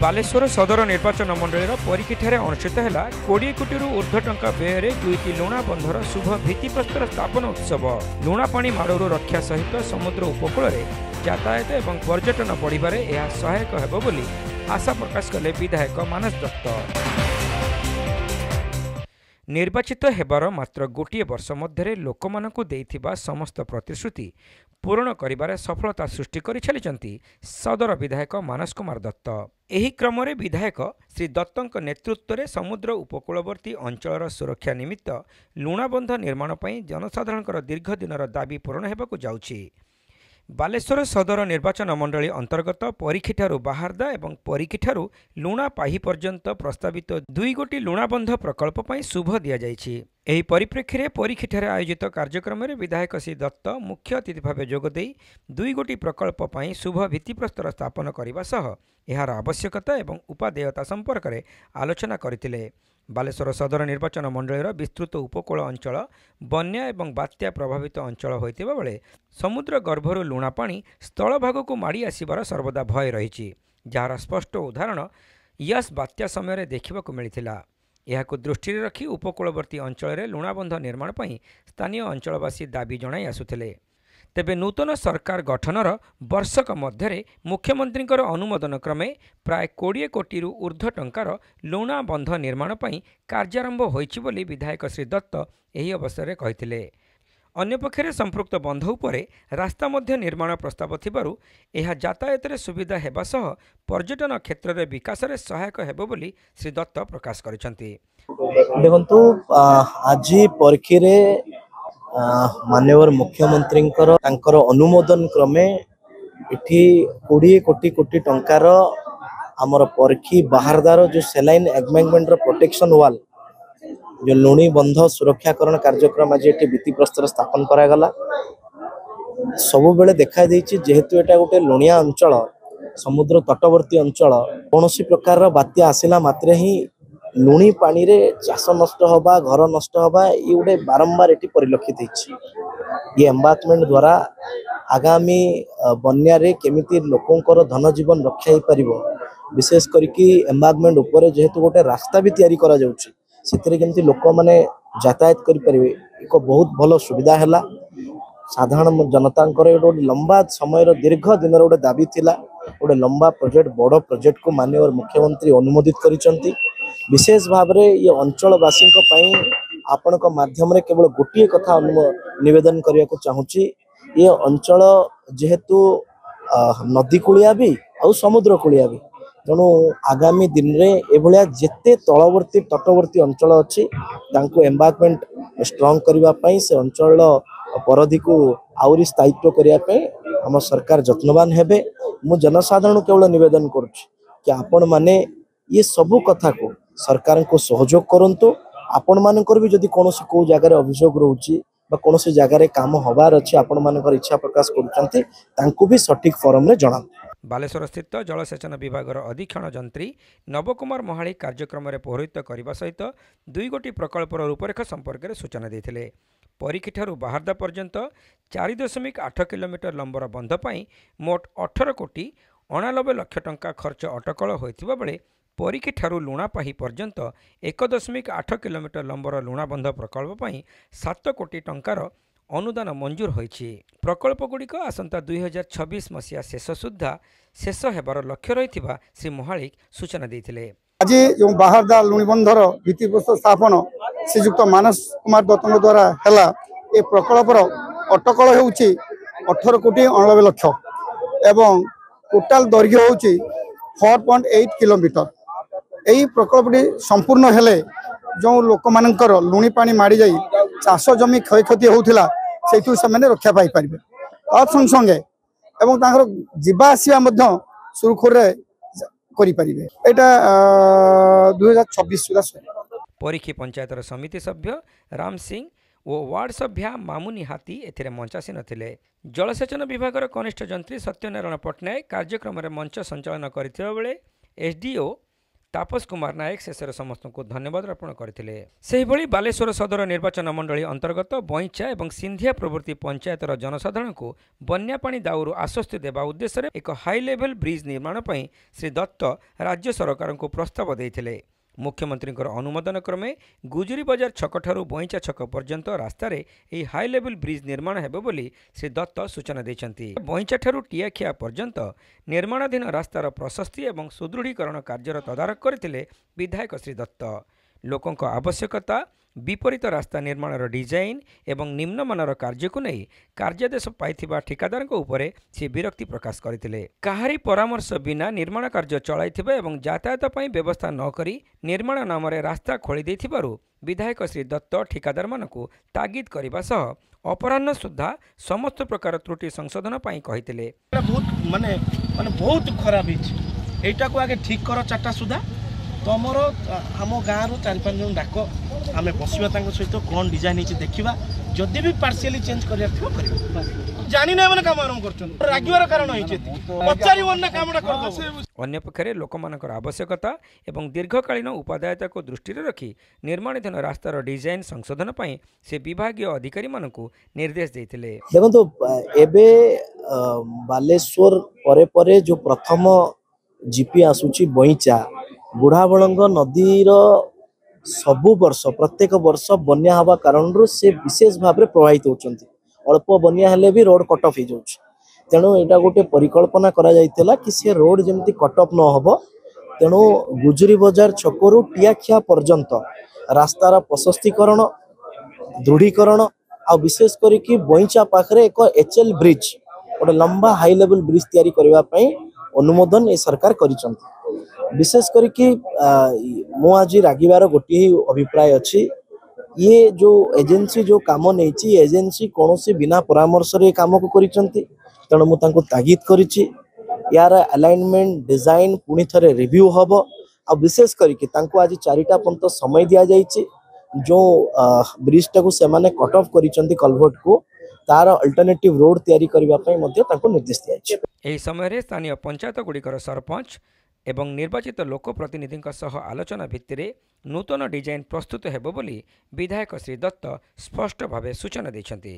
बालेश्वर सदर निर्वाचन मंडल परीक्षार अनुष्ठित है 20 कोटी ऊर्ध्व टंका व्यय 2टी लुणा बंधर शुभ भित्तिप्रस्तर स्थापन उत्सव। लुणा पानी माड़ू रक्षा सहित समुद्र उपकूल यातायात और पर्यटन बढ़िबारे यह सहायक हेबो बोली आशा प्रकाश कले विधायक मानस दत्त। निर्वाचित हेबार मात्र गोटे वर्ष मध्य लोकमानंकु देइथिबा समस्त प्रतिश्रुति पूरण करिबारे सफलता सृष्टि करि चलिचंती सदर विधायक मानस कुमार दत्त। एही क्रम में विधायक श्री दत्तଙ୍କ नेतृत्व में समुद्र उपकूलवर्ती अंचलर सुरक्षा निमित्त लुणाबंध निर्माण पई जनसाधारणकर दीर्घ दिनर दाबी पूरण हेबाकु जाउछि। बालेश्वर सदर निर्वाचन मंडली अंतर्गत परीक्षाठू बाहारदा और परीक्षाठू लुणा पाही पर्यंत प्रस्तावित 2 गोटी लुणाबंध प्रकल्प पर शुभ दि जाइछि। एही परिप्रेक्षी में परीक्षाठे आयोजित कार्यक्रम में विधायक श्री दत्त मुख्य अतिथि भाव जोगदे 2 गोटी प्रकल्प पर शुभ भित्तिप्रस्तर स्थापन करने सह यार आवश्यकता और उपादेयता संपर्क में आलोचना करथिले। बालेश्वर सदर निर्वाचन मंडलीर विस्तृत उपकूल अंचल बन्या और बात्या प्रभावित अंचल होइतिबा बेले समुद्र गर्भर लुणा पानी स्थल भाग को माड़ी आसिबार सर्वदा भय रही, जार स्पष्ट उदाहरण यस बात्या समय देखा मिलता। यह दृष्टि रखी उपकूलवर्ती अंचल लुणाबंध निर्माण पर स्थानीय अंचलवासी दाबी जणाई आसुथिले। तेबे नूतन सरकार गठनर वर्षक मध्य मुख्यमंत्री अनुमोदन क्रमे प्राय 20 कोटी ऊर्ध्व टंकार लुणा बंध निर्माण पर कार्यारंभ होइछि बोली विधायक श्री दत्त एही अवसर में कहिथिले। अन्यपक्षे संपृक्त बंध उपरे रास्ता मध्य निर्माण प्रस्ताव थिबारु एहा यातायात सुविधा हेबा सह पर्यटन क्षेत्र में विकास में सहायक हेबो बोली श्री दत्त प्रकाश करिसंती। देखंतु आज परीक्षे माननीय मुख्यमंत्री अनुमोदन क्रमे इठी 20 कोटी टंकार आमर परीक्षी बाहरदार जो सेलाइन एग्मेंटमेंट प्रोटेक्शन वाल जो लुणी बंध सुरक्षाकरण कार्यक्रम आज ये भित्तिप्रस्तर स्थापन करागला। सब बेले देखा जेहेतु एटा गोटे लुणिया अंचल समुद्र तटवर्ती अंचल कौन प्रकार बात्या आसला मात्रे ही लुणी पानी रे चाष नष्ट हवा घर नष्ट हवा ये गोटे बारंबार ये परिलक्षित ये एम्बार्कमेंट द्वारा आगामी बन्या रे केमिति लोकंकर धन जीवन रक्षा हो पारिबो विशेष करके एम्बार्कमेंट ऊपर जेहेतु गोटे रास्ता भी तैयारी करा जाउछि सेतिरे केमिति लोक माने यातायात करि परिबे एक बहुत भल सुविधा हैला। साधारण जनता गोटे लंबा समय दीर्घ दिन गोटे दाबी थिला गोटे लंबा प्रोजेक्ट बड़ प्रोजेक्ट को माननीय मुख्यमंत्री अनुमोदित करिसंती। विशेष भाव में ये अंचलवासी आपण माध्यम रे केवल गोटे कथा निवेदन करने को चाहूँगी ये अंचल जेहेतु नदी कूलिया भी आ समुद्र कूलिया भी तेणु आगामी दिन में एभलिया जेते तलवर्ती तटवर्ती अंचल अच्छी एम्बार्कमेंट स्ट्रंग करने से अंचल परधि को आउरी स्थायित्व करने आम सरकार यत्नवान हेबे। मु जनसाधारण केवल निवेदन करुच्ची कि आपण माने ये सबू कथा को सरकार को सहयोग करंतु। आपण मानकर भी जदि कौन को जगह अभियोग रोची कौन जगह काम हबार अच्छी आपण मानकर इच्छा प्रकाश करुचंती तांको भी सठिक फॉरम रे जणा। बालेश्वर स्थित जलसेचन विभागर अधीक्षण जंत्री नवकुमार महाली कार्यक्रम में पौरोहित्य करने सहित 2 गोटी प्रकल्पर रूपरेख संपर्क में सूचना देते। परीक्षाठू बाहारदा पर्यंत 4.8 किलोमीटर लंबर बंध पर मोट 18 कोटी 89 लाख टंका खर्च अटकल होइतिबा बेले परीक्षाठू लुणापाही पर्यंत 1.8 किलोमीटर लंबर लुणाबंध प्रकल्प पर 7 कोटी टंकार अनुदान मंजूर होइछि। प्रकल्पगुड़िक आसंता 2026 मसीहा शेष सुद्धा शेष हेबार लक्ष्य रहिथिबा श्री महालिक सूचना देथिले। आज जो बाहरदा लुणीबंधर भित्तिप्रस्तर स्थापन श्रीजुक्त मानस कुमार दत्त द्वारा हैला ए प्रकल्पर अटकल होउछि 18 कोटी 89 लाख एवं टोटाल दैर्घ्य होउछि 4.8 किलोमीटर। यही प्रकल्पटी संपूर्ण हेले जो लोक मानकर लुणी पानी माड़ी जाई चाष जमी क्षय क्षति होउथिला सेठू से रक्षा पाई परिबे तत् संगे एवं तांकर जीवा आसिया मध्य सुरखुर रे करि परिबे। एटा 2026 सुधा परीक्षी पंचायतर समिति सभ्य राम सिंह और वार्ड सभ्या मामुनी हाथी एथिरे मंचासी नथिले। जलसेचन विभागर कनिष्ठ जंत्री सत्यनारायण पट्टनायक कार्यक्रम में मंच संचालन करथिबा बेले एसडीओ तापस कुमार नायक शेषर समस्त को धन्यवाद अर्पण करते। सेहिभଳି बालेश्वर सदर निर्वाचन मंडली अंतर्गत बईचा और सिंधिया प्रभृति पंचायतर जनसाधारण को बन्या पानी दाउरू आश्वस्ति देवा उद्देश्य एक हाई लेवल ब्रिज निर्माण पर श्री दत्त राज्य सरकार को प्रस्ताव देते। मुख्यमंत्री अनुमोदन क्रमे गुजुरी बजार छक ठारू बईचा छक पर्यंत रास्तार यह हाई लेवल ब्रिज निर्माण हेबो बोली श्री दत्त सूचना देछंती। बईचा ठारू टियाखिया पर्यंत निर्माणाधीन रास्तार प्रशस्ति और सुदृढ़ीकरण कार्यर तदारख करथिले विधायक श्री दत्त। लोकों आवश्यकता विपरीत रास्ता निर्माण डिजाइन एवं निम्नमानर कार्य को नहीं कार्यादेश पाइथिबा ठिकादार उपरे से विरक्ति प्रकाश करथिले। काहारी परामर्श बिना निर्माण कार्य चलाइथिबा एवं यातायात पई व्यवस्था न करी निर्माण नाम रास्ता खोली देथिबारु विधायक श्री दत्त ठिकादार मानकु तागिद करबा सह अपराह्न सुधा समस्त प्रकार त्रुटि संशोधन पई कहिथिले। बहुत माने बहुत खराब एटा को आगे ठीक कर 4टा सुधा तुमर आम गाँव रु 4-5 जन डाक आम बसवा सहित कौन डिजाइन होती देखा जदि भी पार्शियली चेंज कर जानी ना काम आरंभ कर रागिवार कारण अन्य पक्षरे लोकमानकर आवश्यकता एवं दीर्घकालीन उपादायता को दृष्टि रखी निर्माणाधीन रास्तार डिजाइन संशोधन पर से विभागीय अधिकारी मानकु निर्देश देथिले। देखो एबे बालेश्वर परे परे जो प्रथम जीपी आसुची बईचा बुढ़ाबलंग नदीर सबु वर्ष प्रत्येक वर्ष बन्या हवा कारण से विशेष भाव में प्रभावित होती। अल्प बन्या हेले भी रोड कट ऑफ हो जाउछ। तेणु एटा गोटे परिकल्पना करा जाइतला कि से रोड जमती कट ऑफ न हबो। तेणु गुजुरी बजार छकरू टियाखिया पर्यंत रास्तार प्रशस्तीकरण दृढ़ीकरण आ विशेष करिकी बईचा पाखरे एक एचएल ब्रिज गोटे लंबा हाई लेवल ब्रिज तैयारी करबा पई अनुमोदन ए सरकार करिसंती। विशेष करके मु आज रागिबार गोटे ही अभिप्राय अच्छी ये जो एजेंसी जो काम नहीं एजेंसी कौन सी बिना परामर्श रे काम को करिसंती। तेणु मु तांको तागिद करिछि यार अलाइनमेंट डिजाइन पुणी थरे रिव्यू हबो। आ विशेष करके तांको आज 4टा पर्यंत समय दिया जाइछि जो ब्रिज टाको से माने कट ऑफ करिसंती कलवर्ट को तार अल्टरनेटिव रोड तैयारी करबा पई मध्ये तांको निर्देश दिया जाइछि। एही समय स्थानीय पंचायत गुड़िकर सरपंच एवं निर्वाचित लोकप्रतिनिधि सह आलोचना भित्तिरे नूतन डिजाइन प्रस्तुत हेबो बोली विधायक श्री दत्त स्पष्ट भावे सूचना दैछन्ति।